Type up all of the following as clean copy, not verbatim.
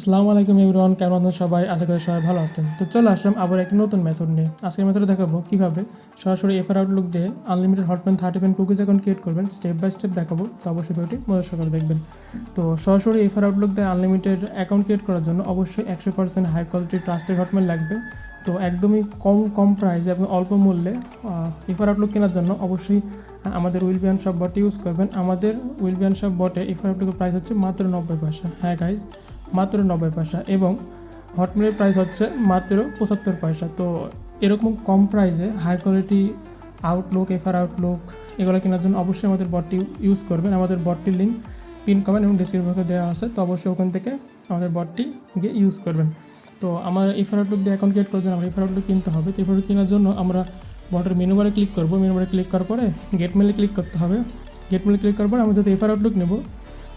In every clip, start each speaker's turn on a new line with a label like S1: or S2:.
S1: আসসালামু আলাইকুম এভরিওয়ান, কেমন আছেন সবাই? আশা করি সবাই ভালো আছেন। তো চলে আসলাম আবার একটি নতুন মেথড নিয়ে। আজকের মেথডে দেখাবো কীভাবে সরাসরি এফআর আউটলুক দিয়ে unlimited Hotmail 30 cookies account create করবেন। স্টেপ বাই স্টেপ দেখাবো, তো অবশ্যই ভিডিওটি মনোযোগ সহকারে দেখবেন। তো সরাসরি এফআর আউটলুক দিয়ে আনলিমিটেড অ্যাকাউন্ট ক্রিয়েট করার জন্য অবশ্যই 100% হাই কোয়ালিটি ট্রাস্টেড হটমেল লাগবে। তো একদমই কম প্রাইসে এবং অল্প মূল্যে এফআর আউটলুক কেনার জন্য অবশ্যই আমাদের উইলবিয়ান শপ বট ইউজ করবেন। আমাদের উইলবিয়ান শপ বটে এফআর আউটলুকের প্রাইস হচ্ছে মাত্র 90 পয়সা। হ্যাঁ গাইজ, মাত্র 90 পয়সা, এবং হটমেলের প্রাইস হচ্ছে মাত্র 75 পয়সা। তো এরকম কম প্রাইসে high quality Outlook, FR Outlook এগুলো কেনার জন্য অবশ্যই আমাদের বটটি ইউজ করবেন। আমাদের বটটির লিঙ্ক পিন কমেন্ট এবং ডিসক্রিপশনে দেওয়া আছে, তো অবশ্যই ওখান থেকে আমাদের বটটি গিয়ে ইউজ করবেন। তো আমার এফআর আউটলুক দিয়ে অ্যাকাউন্ট ক্রিয়েট করার জন্য আমরা এফআর আউটলুক কিনতে হবে। তো এফআর কেনার জন্য আমরা বটের মেনু বারে ক্লিক করবো। মেনু বারে ক্লিক করার পরে গেট মেলে ক্লিক করতে হবে। গেট মেলে ক্লিক করার পরে আমরা যদি এফআর আউটলুক নেব,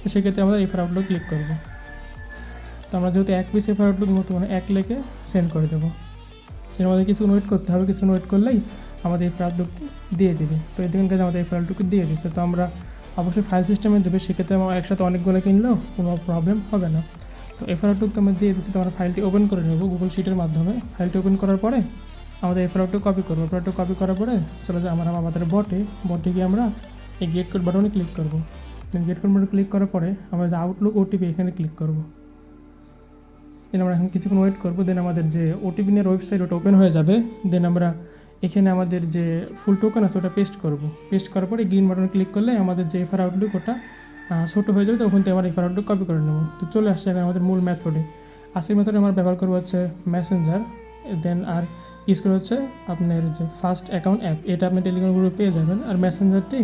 S1: তো সেক্ষেত্রে আমরা এফআর আউটলুক ক্লিক করবো। তো আমরা যেহেতু এক পিস এফআর আউটলুক মতো মানে এক লেখে সেন্ড করে দেবো। এর মধ্যে কিছু ওয়েট করতে হবে, কিছু ওয়েট করলেই আমাদের এফআর আউটলুকটি দিয়ে দেবে। তো এই দেখুন আমাদের এফআর আউটলুকটি দিয়ে দিচ্ছে। তো আমরা অবশ্যই ফাইল সিস্টেমে দেবে, সেক্ষেত্রে আমরা একসাথে অনেকগুলো কিনলেও কোনো প্রবলেম হবে না। তো এফআর আউটলুক তো আমরা দিয়ে দিচ্ছি। তো আমরা ফাইলটি ওপেন করে নেব গুগল শিটের মাধ্যমে। ফাইলটি ওপেন করার পরে আমাদের এফআর আউটলুক কপি করবো। এফআর আউটলুক কপি করার পরে চলে যায় আমাদের বটে গিয়ে আমরা এই গেট কোড বাটনে ক্লিক করবো। গেট কোড বাটনে ক্লিক করার পরে আমরা যে আউটলুক ওটিপি এখানে ক্লিক করবো। দেন আমরা এখন কিছুক্ষণ ওয়েট করবো। দেন আমাদের যে ওটিপি নিয়ে ওয়েবসাইট ওটা ওপেন হয়ে যাবে। দেন আমরা এখানে আমাদের যে ফুল টোকেন আছে ওটা পেস্ট করবো। পেস্ট করার পরে গ্রিন বাটনে ক্লিক করলে আমাদের যে এফআর আউটলুক ওটা ছোটো হয়ে যাবে। তো ওখান থেকে আমরা এফআর আউটলুক কপি করে নেবো। তো চলে আসছে এখন আমাদের মূল মেথডে। আজকের মেথডে আমরা ব্যবহার করবো হচ্ছে মেসেঞ্জার। দেন আর ইউজ করে হচ্ছে আপনার যে ফার্স্ট অ্যাকাউন্ট অ্যাপ, এটা আপনি টেলিগ্রাম গ্রুপে পেয়ে যাবেন। আর মেসেঞ্জারটি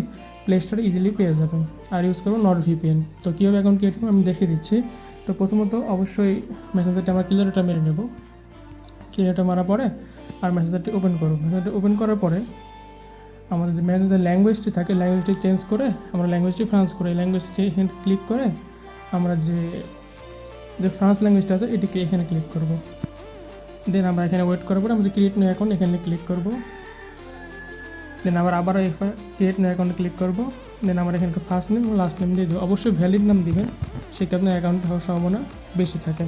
S1: প্লে স্টোরে ইজিলি পেয়ে যাবেন। আর ইউজ করবো নট ভিপিএন। তো কীভাবে অ্যাকাউন্ট ক্রিয়েট করবো আমি দেখিয়ে দিচ্ছি। তো প্রথমত অবশ্যই মেসেঞ্জারটি আমরা ক্লিয়ারটা মেরে নেব। ক্লিয়ারটা মারার পরে আর মেসেঞ্জারটি ওপেন করব। মেসেঞ্জারটি ওপেন করার পরে আমাদের যে মেসেঞ্জার ল্যাঙ্গুয়েজটি থাকে, ল্যাঙ্গুয়েজটি চেঞ্জ করে আমরা ল্যাঙ্গুয়েজটি ফ্রান্স করে ল্যাঙ্গুয়েজটি এখানে ক্লিক করে আমরা যে ফ্রান্স ল্যাঙ্গুয়েজটা আছে এটিকে এখানে ক্লিক করব। দেন আমরা এখানে ওয়েট করার পরে আমরা যে ক্রিয়েট নিউ অ্যাকাউন্ট এখানে ক্লিক করব। দেন আবার ক্রিয়েট নিউ অ্যাকাউন্টে ক্লিক করব। দেন আমরা এখানকে ফার্স্ট নেম এবং লাস্ট নেম দিয়ে দেবো। অবশ্যই ভ্যালিড নাম দিবেন, সেটা আপনার অ্যাকাউন্ট হওয়ার সম্ভাবনা বেশি থাকে।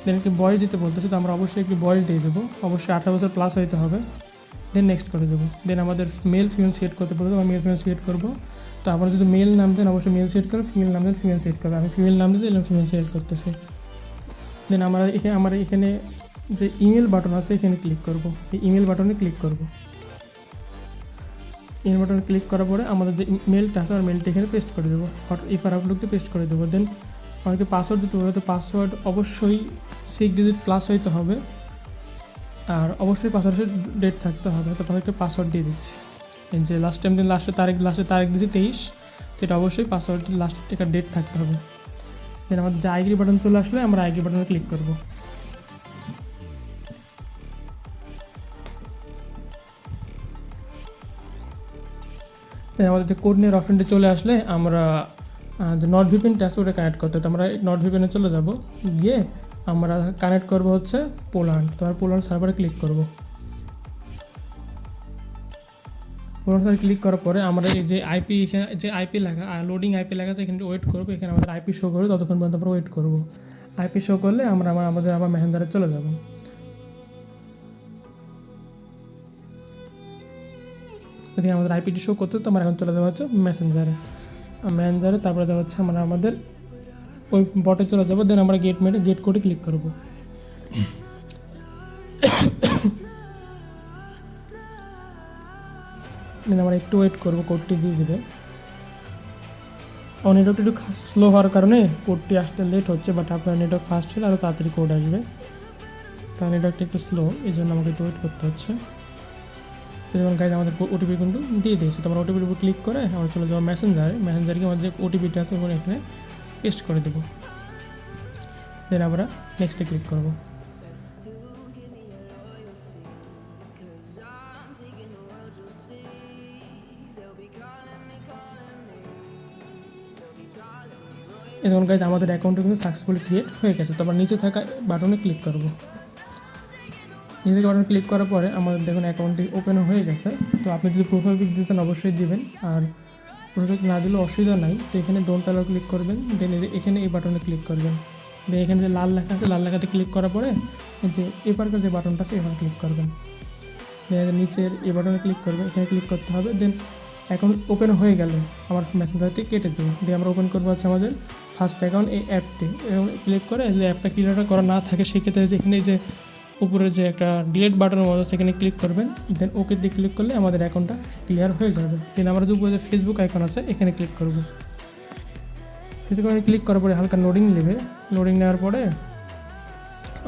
S1: দেন একটি বয়স দিতে বলতেছে, তো আমরা অবশ্যই একটি বয়স দিয়ে দেবো। অবশ্যই 18 বছর প্লাস হইতে হবে। দেন নেক্সট করে দেবো। দেন আমাদের মেল ফিমেল সিলেক্ট করতে বলতে আমরা মেল ফিমেল সিলেক্ট করবো। তো আপনারা যদি মেল নাম দেন অবশ্যই মেল সিলেক্ট করবেন, ফিমেল নাম দেন ফিমেল সিলেক্ট করবে। আমি ফিমেল নাম দিয়েছি এবং ফিমেল সিলেক্ট করতেছি। দেন আমরা এখানে যে ইমেল বাটন আছে এখানে ক্লিক করব। এই ইমেল বাটনে ক্লিক করব। ইমেল বাটনে ক্লিক করার পরে আমাদের যে মেলটা আছে আর মেলটা এখানে পেস্ট করে দেবো। এফআর আউটলুকতে পেস্ট করে দেবো। দেন আমাকে পাসওয়ার্ড দিতে হবে। তো পাসওয়ার্ড অবশ্যই 6 ডিজিট প্লাস হইতে হবে। আর অবশ্যই পাসওয়ার্ডের ডেট থাকতে হবে। তো একটা পাসওয়ার্ড দিয়ে দিচ্ছি। এই যে লাস্ট টাইম দিন লাস্টে তারিখ দিয়েছি 23, তো এটা অবশ্যই পাসওয়ার্ডের লাস্টের একটা ডেট থাকতে হবে। দেন আমাদের যে আইগ্রি বাটন চলে আসলে আমরা আইগ্রি বাটনে ক্লিক করব। আমাদের যে কোড নিয়ে অপশনটি চলে আসলে আমরা যে নট ভিপিএন টেস্ট ওটা কানেক্ট করতে হবে। আমরা নট ভিপিএনে চলে যাব, গিয়ে আমরা কানেক্ট করব হচ্ছে পোল্যান্ড। তো আর পোল্যান্ড সার্ভারে ক্লিক করব। পোল্যান্ড সার্ভারে ক্লিক করার পরে আমরা এই যে আইপি লেখা লোডিং আইপি লেখা আছে এখানে ওয়েট করবো। এখানে আমাদের আইপি শো করবে, ততক্ষণ পর্যন্ত আমরা ওয়েট করব। আইপি শো করলে আমরা আবার মেসেঞ্জারে চলে যাব। এদিকে আমাদের আইপিটি শো করতে, তো আমরা এখন চলে যাবো হচ্ছে মেসেঞ্জারে। তারপরে যাওয়া হচ্ছে আমরা আমাদের ওই বটে চলে যাবো। দেন আমরা গেট কোডে ক্লিক করব। দেন আমরা একটু ওয়েট করবো, কোডটি দিয়ে দেবে। নেটওয়ার্কটি একটু স্লো হওয়ার কারণে কোডটি আসতে লেট হচ্ছে, বাট আপনার নেটওয়ার্ক ফাস্ট হলে আরও তাড়াতাড়ি কোড আসবে। তার নেটওয়ার্কটি একটু স্লো, এই জন্য আমাকে একটু ওয়েট করতে হচ্ছে। যেমন গাইজ আমাদের ওটিপি কিন্তু দিয়ে দিয়েছে। তো আমরা ওটিপির উপর ক্লিক করে আমরা চলে যাবো মেসেঞ্জারকে আমাদের যে ওটিপিটা আছে ওখানে এখানে পেস্ট করে দেবো। দেন আমরা নেক্সটে ক্লিক করবো। এখন গাইজ আমাদের অ্যাকাউন্টে কিন্তু সাকসেসফুলি ক্রিয়েট হয়ে গেছে। তো আমরা নিচে থাকা বাটনে ক্লিক করবো। নিচে বাটনে ক্লিক করার পরে আমাদের দেখুন অ্যাকাউন্টটি ওপেন হয়ে গেছে। তো আপনি যদি প্রোফাইল পিক দিয়েছেন অবশ্যই দিবেন, আর প্রোফাইল না দিলেও অসুবিধা নাই। তো এখানে ডোন্ট অ্যালাউ ক্লিক করবেন। দেন এখানে এই বাটনে ক্লিক করবেন। দিয়ে এখানে যে লাল লেখা আছে, লাল লেখাতে ক্লিক করার পরে যে এপারকার যে বাটনটা আছে এবার ক্লিক করবেন। নিচের এই বাটনে ক্লিক করবেন, এখানে ক্লিক করতে হবে। দেন অ্যাকাউন্ট ওপেন হয়ে গেলে আমার মেসেঞ্জারটি কেটে দেবো। দিয়ে আমরা ওপেন করবো হচ্ছে আমাদের ফার্স্ট অ্যাকাউন্ট এই অ্যাপটি, এবং ক্লিক করে যদি অ্যাপটা ক্লিয়ার করা না থাকে সেক্ষেত্রে এখানে যে উপরে যে একটা ডিলিট বাটনের মতো সেখানে ক্লিক করবেন। দেন ওকে দিয়ে ক্লিক করলে আমাদের অ্যাকাউন্টটা ক্লিয়ার হয়ে যাবে। দেন আমরা যে উপরে যে ফেসবুক আইকন আছে এখানে ক্লিক করবো। ফেসবুকে ক্লিক করার পরে হালকা লোডিং নেবে। লোডিং নেওয়ার পরে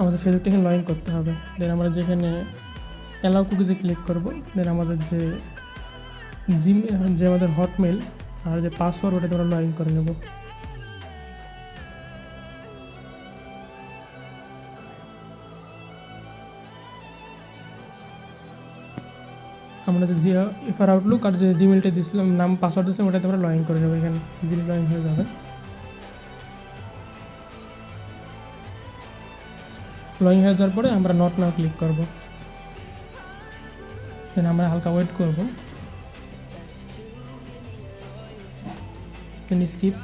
S1: আমাদের ফেসবুকটা এখানে লগ ইন করতে হবে। দেন আমরা যেখানে অ্যালাউ কুকিজে ক্লিক করব। দেন আমাদের যে যে আমাদের হটমেল আর যে পাসওয়ার্ড ওটা আমরা লগ ইন করে নেব। আমরা যে এফআর আউটলুক আর যে জিমেলটা দিয়েছিলাম নাম পাসওয়ার্ড দিয়েছিলাম ওটাতে আমরা লগ ইন করে নেবো। এখানে ইজিলি লগ ইন হয়ে যাবে। লগ ইন হয়ে যাওয়ার পরে আমরা নট নাও ক্লিক করব। দেন আমরা হালকা ওয়েট করব। দেন স্কিপ,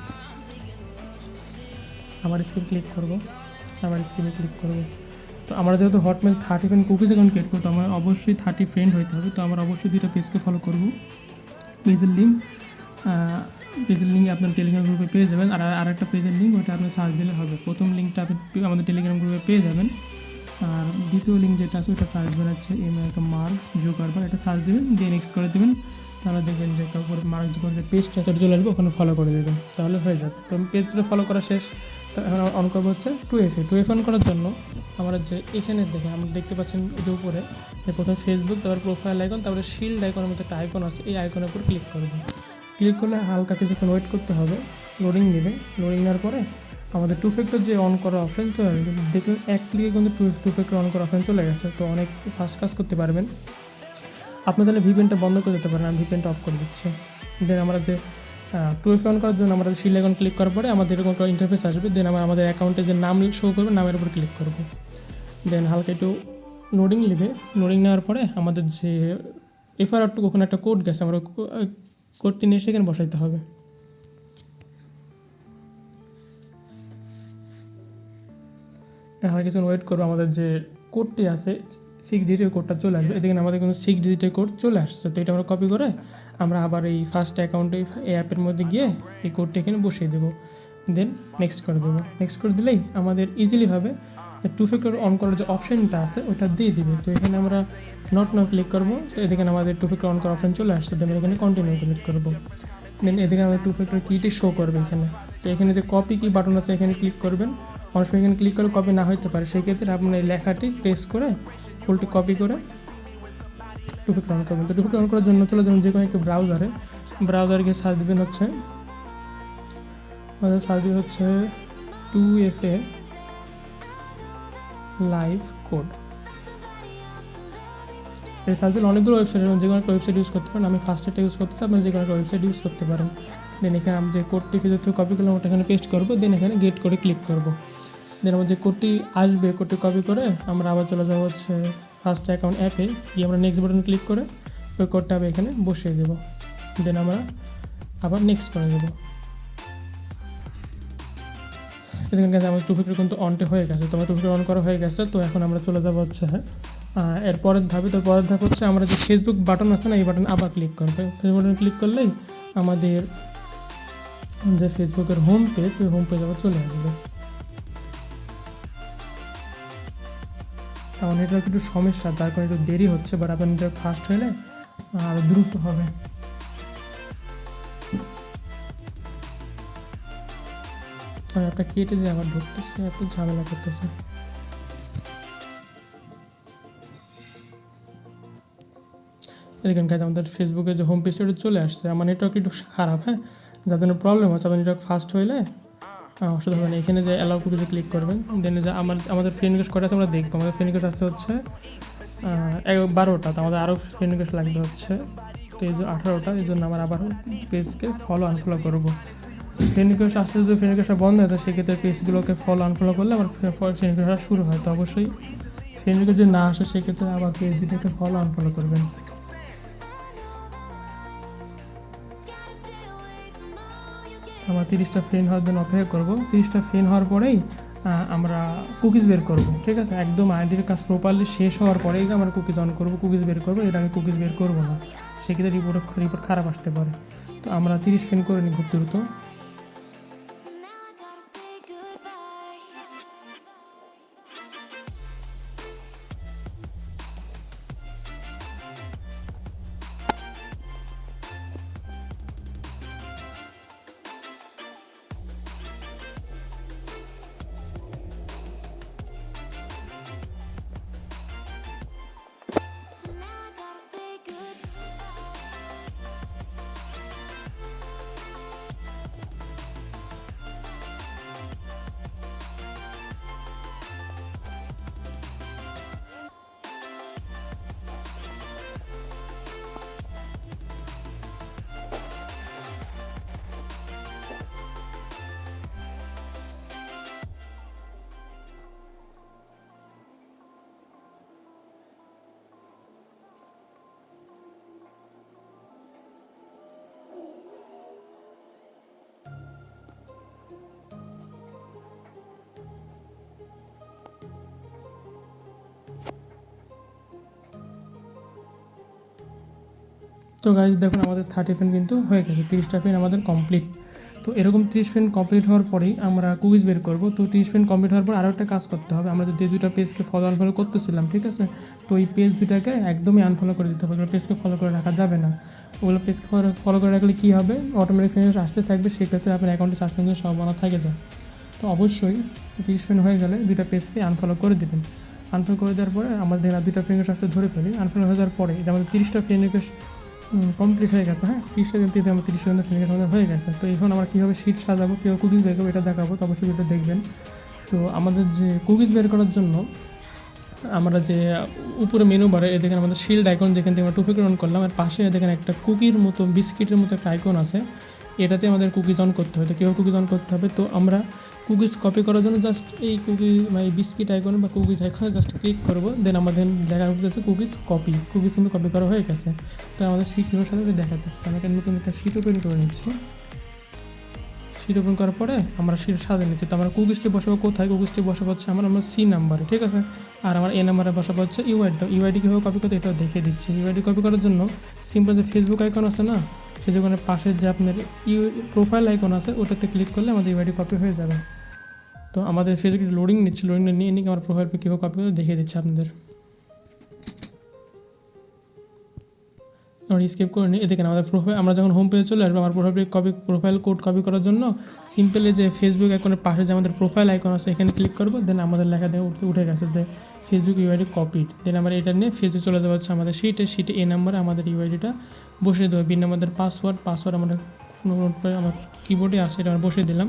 S1: আবার স্কিপ ক্লিক করব, আবার স্কিপে ক্লিক করব। তো আমরা যেহেতু হটমেল 30 কুকিজ অ্যাকাউন্ট ক্রিয়েট করতে আমার অবশ্যই 30 ফ্রেন্ড হইতে হবে। তো আমরা অবশ্যই দুইটা পেজকে ফলো করব। পেজের লিঙ্ক আপনার টেলিগ্রাম গ্রুপে পেয়ে যাবেন, আর আরেকটা পেজের লিঙ্ক ওটা আপনি সার্চ দিলে হবে। প্রথম লিঙ্কটা আপনি আমাদের টেলিগ্রাম গ্রুপে পেয়ে যাবেন, আর দ্বিতীয় লিঙ্ক যেটা আছে ওটা সার্চ দেবেন হচ্ছে একটা মার্কস জো কারবার, এটা সার্চ দেবেন, দিয়ে নেক্সট করে দেবেন। তাহলে দেখবেন যে কাপড় মার্কস যখন যে পেজটা আছে চলে আসবে, ওখানে ফলো করে দেবেন, তাহলে হয়ে যাবে। তো পেজটা ফলো করা শেষ। তো এখন অন করবো হচ্ছে 2FA অন করার জন্য আমরা যে এখানে দেখে আমরা দেখতে পাচ্ছেন যে উপরে যে প্রথমে ফেসবুক, তারপর প্রোফাইল আইকন, তারপরে শিল্ড আইকনের মধ্যে একটা আইকন আছে, এই আইকনের উপর ক্লিক করবো। ক্লিক করলে হালকা কিছুক্ষণ ওয়েট করতে হবে, লোডিং নেবে। লোডিং নেওয়ার পরে আমাদের 2 ফ্যাক্টর যে অন করা অপশন চলে আসবে। দেখুন এক ক্লিকে কিন্তু 2 ফ্যাক্টর অন করা অপশন চলে গেছে। তো অনেক ফাস্ট কাজ করতে পারবেন। আপনি তাহলে ভিপিএনটা বন্ধ করে দিতে পারেন, আমি ভিপিএনটা অফ করে দিচ্ছি। দেন আমরা যে 2FA অন করার জন্য আমরা শিল্ড আইকন ক্লিক করার পরে আমাদের এরকম একটা ইন্টারফেস আসবে। দেন আমরা আমাদের অ্যাকাউন্টে যে নাম শো করবে নামের উপর ক্লিক করব। দেন হালকা একটু লোডিং নেবে। লোডিং নেওয়ার পরে আমাদের যে এফআর আউটলুক ওখানে একটা কোড গেছে, আমরা কোডটি নিয়ে সেখানে বসাইতে হবে। হালকা কিছু ওয়েট করবো, আমাদের যে কোডটি আছে 6 ডিজিটের কোডটা চলে আসবে। এদিকে আমাদের কিন্তু 6 ডিজিটের কোড চলে আসছে। তো এটা আমরা কপি করে আমরা আবার এই ফার্স্ট অ্যাকাউন্টে এই অ্যাপের মধ্যে গিয়ে এই কোডটি এখানে বসিয়ে দেবো। দেন নেক্সট করে দেবো। নেক্সট করে দিলেই আমাদের ইজিলিভাবে 2 ফ্যাক্টর অন করার যে অপশানটা আছে ওটা দিয়ে দিবে। তো এখানে আমরা নট নাও ক্লিক করবো। তো এদিকে আমাদের 2 ফ্যাক্টর অন করার অপশান চলে আসছে। দেন এখানে কন্টিনিউ ক্লিক করবো। দেন এদিকে আমাদের 2 ফ্যাক্টর কিটি শো করবে এখানে। তো এখানে যে কপি কি বাটন আছে এখানে ক্লিক করবেন। অনেক সময় এখানে ক্লিক করে কপি না হতে পারে, সেই ক্ষেত্রে আপনার এই লেখাটি প্রেস করে ফুলটি কপি করে 2 ফ্যাক্টর অন করবেন। তো 2 ফ্যাক্টর অন করার জন্য চলে যাবেন যে কোনো একটি ব্রাউজারে গিয়ে সার্চ দেবেন হচ্ছে 2FA লাইভ কোড। এই সার্চ দিলে অনেকগুলো ওয়েবসাইট, যে কোনো একটা ওয়েবসাইট ইউজ করতে পারেন। আমি ফার্স্ট একটা ইউজ করতেছি, আপনি যে কোনো একটা ওয়েবসাইট ইউজ করতে পারেন। দেন এখানে আমি যে কোডটি ফেসবুক থেকে কপি করলাম ওটা এখানে পেস্ট করবো। দেন এখানে গেট করে ক্লিক করবো। দেন আমার যে কোডটি আসবে কোডটি কপি করে আমরা আবার চলে যাবো হচ্ছে ফার্স্ট অ্যাকাউন্ট অ্যাপে গিয়ে আমরা নেক্সট বাটন ক্লিক করে ওই কোডটা আমি এখানে বসিয়ে দেবো। দেন আমরা আবার নেক্সট করে দেবো। এখানে কাছে আমার 2 ফ্যাক্টর কিন্তু অনটে হয়ে গেছে। তো আমার 2 ফ্যাক্টর অন করা হয়ে গেছে। তো এখন আমরা চলে যাবো হচ্ছে এর পরের ধাপে। তো পরের ধাপ হচ্ছে আমরা যে ফেসবুক বাটন আছে না, এই বাটন আবার ক্লিক করবো। ফেসবুক বাটন ক্লিক করলেই আমাদের যে ফেসবুকের হোম পেজ, ওই হোম পেজ আবার চলে আসবে। আমার নেটওয়ার্ক একটু সমস্যা, তার কারণে একটু দেরি হচ্ছে, বাট আপনার নেটওয়ার্ক ফাস্ট হলে আরও দ্রুত হবে। আমি একটা কেটে দিয়ে আবার ঢুকতেছে, একটু ঝামেলা করতেছে। এখানে কাছে আমাদের ফেসবুকের যে হোম পেজটা চলে আসছে। আমার নেটওয়ার্ক একটু খারাপ, যাদের প্রবলেম হচ্ছে, আপনার নেটওয়ার্ক ফাস্ট হইলে অসুবিধা হবে না। এখানে যে অ্যালাউ কুকিজে ক্লিক করবেন। দেন যে আমাদের ফ্রেন্ড রিকোয়েস্ট করা আছে আমরা দেখবো। আমাদের ফ্রেন্ড রিকোয়েস্ট আসছে হচ্ছে 12টা। তো আমাদের আরও ফ্রেন্ড রিকোয়েস্ট লাগবে হচ্ছে তো এই যে 18টা। এই জন্য আমরা আবার পেজকে ফলো আনফলো করবো। ফ্রেন্ড রিকোয়েস্ট আসতে যদি ফ্রেন্ড রিকোয়েস্ট বন্ধ হয়ে যায় সেক্ষেত্রে পেজগুলোকে ফলো আনফলো করলে আবার ফ্রেন্ড রিকোয়েস্ট শুরু হয়। তো অবশ্যই ফ্রেন্ড রিকোয়েস্ট যদি না আসে সেক্ষেত্রে আবার পেজ দুটোকে ফলো আনফলো করবেন। আমার 30টা ফ্রেন্ড হওয়ার জন্য অপেক্ষা করবো। 30টা ফ্রেন্ড হওয়ার পরেই আমরা কুকিজ বের করব, ঠিক আছে। একদম আইডির কাজ প্রপারলি শেষ হওয়ার পরেই আমরা কুকিজ অন করব, কুকিজ বের করবো। এটা আমি কুকিজ বের করবো না, সেক্ষেত্রে রিপোর্ট খারাপ আসতে পারে। তো আমরা 30 পেন করে নিই খুব দ্রুত। তো গাইজ দেখুন আমাদের 30 পেন কিন্তু হয়ে গেছে, 30টা পেন আমাদের কমপ্লিট। তো এরকম 30 পেন কমপ্লিট হওয়ার পরেই আমরা কুইজ বের করব। তো 30 পেন কমপ্লিট হওয়ার পর আরও একটা কাজ করতে হবে, আমরা যে দুটো পেজকে আনফলো করতেছিলাম, ঠিক আছে। তো এই পেজ দুটাকে একদমই আনফলো করে দিতে হবে, ওগুলো পেজকে ফলো করে রাখা যাবে না। ওগুলো পেজকে ফলো করে রাখলে কী হবে, অটোমেটিক ফিনান্স আসতে থাকবে, সেক্ষেত্রে আপনার অ্যাকাউন্টে সাসপেন্সের সম্ভাবনা থাকে যায়। তো অবশ্যই 30 পেন হয়ে গেলে দুটো পেজকে আনফলো করে দেবেন। আনফলো করে দেওয়ার পরে আমাদের দুটো ফ্রেন্ড রিকোয়েস্ট আসতে ধরে ফেলি। আনফলো হয়ে যাওয়ার পরে যে আমাদের 30টা ফ্রেন্ড রিকোয়েস্ট কমপ্লিট হয়ে গেছে, হ্যাঁ 30টা দিন আমার 30টা ফ্রেন্ড রিকোয়েস্ট আমাদের হয়ে গেছে। তো এখন আমরা কীভাবে শিট সাজাবো, কীভাবে কুকিজ বের করবো এটা দেখাবো, তো অবশ্যই এটা দেখবেন। তো আমাদের যে কুকিজ বের করার জন্য আমরা যে উপরে মেনু বারে দেখেন আমাদের শিল্ড আইকন, যেখান থেকে আমরা টুপিকে অন করলাম, আর পাশে দেখেন একটা কুকির মতো বিস্কিটের মতো একটা আইকন আছে, এটাতে আমাদের কুকিজ অন করতে হবে। তো কীভাবে কুকিজ অন করতে হবে, তো আমরা কুকিজ কপি করার জন্য জাস্ট এই এই বিস্কিট আইকন বা কুকিজ আইকনে জাস্ট ক্লিক করবো, দেন আমাদের দেখা যাচ্ছে কুকিজ কুকিজ কিন্তু কপি করা হয়ে গেছে। তো আমাদের শিটগুলোর সাথে দেখা যাচ্ছে, আমি একটা নতুন একটা শিট ওপেন করে নিচ্ছি। শিট ওপেন করার পরে আমরা শিট সাজিয়ে নিচ্ছি। তো আমরা কুকিজটি বসাবো কোথায়, কুকিজটি বসাবো হচ্ছে আমার সি নাম্বারে, ঠিক আছে। আর আমার এ নাম্বারে বসাবো হচ্ছে ইউআইডি। তো ইউআইডি কীভাবে কপি করতে এটাও দেখিয়ে দিচ্ছি। ইউআইডি কপি করার জন্য সিম্পল যে ফেসবুক আইকন আছে না, সেই দোকানের পাশে যে আপনার প্রোফাইল আইকন আছে ওটাতে ক্লিক করলে আমাদের ইউআইডি কপি হয়ে যাবে। তো আমাদের ফেসবুক লোডিং নিচ্ছে, লোডিংটা নিয়ে নিয়ে আমার প্রোফাইল কীভাবে কপি করে দেখিয়ে দিচ্ছে আপনাদের। আমরা স্কিপ করে নিই। দেখেন আমাদের প্রোফাইল, আমরা যখন হোম পেজে চলে আসবো, আমার প্রোফাইল কোড কপি করার জন্য সিম্পলি যে ফেসবুক আইকনের পাশে যে আমাদের প্রোফাইল আইকন আছে এখানে ক্লিক করবো, দেন আমাদের লেখা দিয়ে উঠে গেছে যে ফেসবুক ইউআইডি কপিড। দেন আমরা এটা নিয়ে ফেসবুক চলে যাবো হচ্ছে আমাদের শিটে এ নাম্বারে আমাদের ইউআইডিটা বসিয়ে দেবো। বিন আমাদের পাসওয়ার্ড আমরা আমার কিবোর্ডে আসে, এটা আমরা বসিয়ে দিলাম।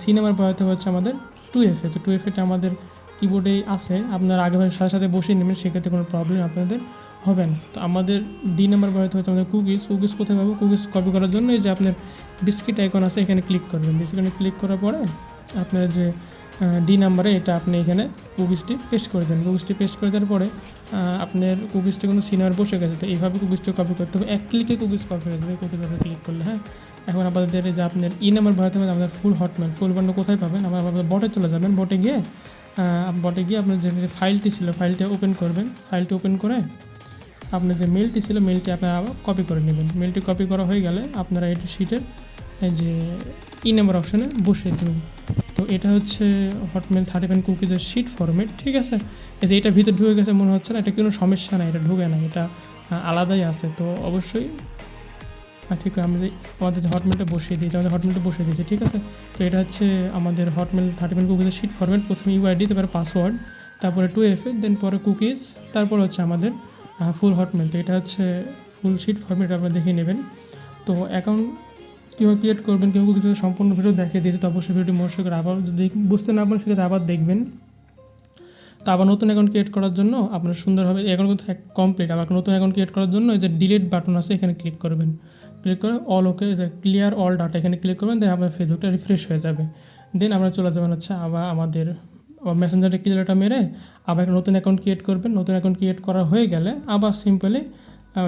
S1: সি নাম্বার বসাতে হচ্ছে আমাদের 2FA। তো 2FAটা আমাদের কিবোর্ডেই আছে, আপনারা আগেভাবে সাথে সাথে বসিয়ে নেবেন, সেক্ষেত্রে কোনো প্রবলেম আপনাদের হবে না। তো আমাদের ডি নাম্বার বসাতে হচ্ছে আমাদের কুকিজ কোথায় পাবো, কুকিজ কপি করার জন্য এই যে আপনার বিস্কিট আইকন আছে এখানে ক্লিক করবেন। বিস্কিটে ক্লিক করার পরে আপনার যে ডি নাম্বারে এটা আপনি এখানে কুকিজটি পেস্ট করে দেন। কুকিজটি পেস্ট করে দেওয়ার পরে আপনার কুকিজটি কিন্তু সিনার বসে গেছে। তো এইভাবে কুকিজটি কপি করতে হবে, এক ক্লিকে কুকিজ কপি হয়ে যাবে কুকিজে ক্লিক করলে, হ্যাঁ। এখন আপনাদের যে আপনার ই নাম্বার ভরাতে হবে, আমাদের ফুল হটমেল ফুল বান্ড কোথায় পাবেন, আপনার বটে চলে যাবেন। বটে গিয়ে আপনার যে ফাইলটি ছিল ফাইলটা ওপেন করবেন। ফাইলটি ওপেন করে আপনার যে মেলটি ছিল মেলটি আপনারা কপি করে নেবেন। মেলটি কপি করা হয়ে গেলে আপনারা এটা শিটের যে ই নাম্বার অপশানে বসিয়ে দেবেন। তো এটা হচ্ছে হটমেল 30 পেন কুকিজের শিট ফরম্যাট, ঠিক আছে। এই যে এটা ভিতরে ঢুকে গেছে মনে হচ্ছে না, এটা কোনো সমস্যা নাই, এটা ঢুকে না, এটা আলাদাই আছে। তো অবশ্যই ঠিক আমরা আমাদের যে হটমেলটা বসিয়ে দিয়েছি, আমাদের হটমেলটা বসিয়ে দিয়েছি, ঠিক আছে। তো এটা হচ্ছে আমাদের হটমেল 30 পেন কুকিজের শিট ফরম্যাট। প্রথমে ইউআইডি, তারপরে পাসওয়ার্ড, তারপরে 2FA, দেন পরে কুকিজ, তারপর হচ্ছে আমাদের ফুল হটমেল। তো এটা হচ্ছে ফুল শিট ফরম্যাট, আপনারা দেখে নেবেন। তো অ্যাকাউন্ট কীভাবে ক্রিয়েট করবেন, কেউ কিছু সম্পূর্ণ ভিডিও দেখিয়ে দিয়েছে। তো অবশ্যই ভিডিওটি মনোযোগ করে আবার যদি বুঝতে না পারেন সেক্ষেত্রে আবার দেখবেন। তো আবার নতুন অ্যাকাউন্ট ক্রিয়েট করার জন্য আপনার সুন্দরভাবে অ্যাকাউন্ট কিন্তু কমপ্লিট। আবার নতুন অ্যাকাউন্ট ক্রিয়েট করার জন্য এই যে ডিলিট বাটন আছে এখানে ক্লিক করবেন। ক্লিক করে অল ওকে, যে ক্লিয়ার অল ডাটা এখানে ক্লিক করবেন, দেন আপনার ফেসবুকটা রিফ্রেশ হয়ে যাবে। দেন আমরা চলে যাবেন হচ্ছে আবার আমাদের মেসেঞ্জারে ক্লিয়ারটা মেরে আবার একটা নতুন অ্যাকাউন্ট ক্রিয়েট করবেন। নতুন অ্যাকাউন্ট ক্রিয়েট করা হয়ে গেলে আবার সিম্পলি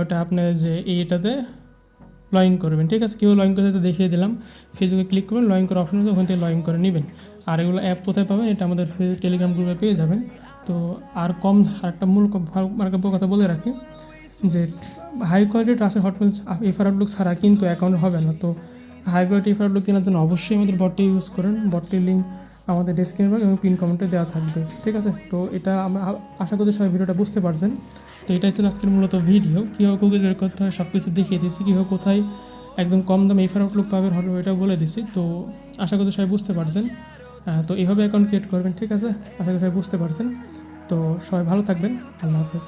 S1: ওটা আপনার যে এইটাতে লগ ইন করবেন, ঠিক আছে। কেউ লগ ইন করতে দেখিয়ে দিলাম, ফেসবুকে ক্লিক করবেন, লগ ইন করার অপশন আছে, ওখান থেকে লগ ইন করে নেবেন। আর এগুলো অ্যাপ কোথায় পাবেন, এটা আমাদের টেলিগ্রাম গ্রুপে পেয়ে যাবেন। তো আর একটা মূল কথা বলে রাখি যে high quality trusted Hotmail FR Outlook ছাড়া কিন্তু অ্যাকাউন্ট হবে না। তো হাই কোয়ালিটি এফআর আউটলুক কেনার জন্য অবশ্যই আমাদের বটটি ইউজ করেন। বটটির লিঙ্ক আমাদের ডেসক্রিপশন এবং পিন কমেন্টে দেওয়া থাকবে, ঠিক আছে? তো এটা আমরা আশা করছি সবাই ভিডিওটা বুঝতে পারছেন। তো এটাই ছিল আজকের মূলত ভিডিও, কীভাবে কুকি বের করতে হয় সব কিছু দেখিয়ে দিয়েছি, কীভাবে কোথায় একদম কম দামে এফআর আউটলুক পাবেন হবে এটা বলে দিছি। তো আশা করছি সবাই বুঝতে পারছেন। তো এইভাবে অ্যাকাউন্ট ক্রিয়েট করবেন, ঠিক আছে? আশা করি সবাই বুঝতে পারছেন। তো সবাই ভালো থাকবেন, আল্লাহ হাফেজ।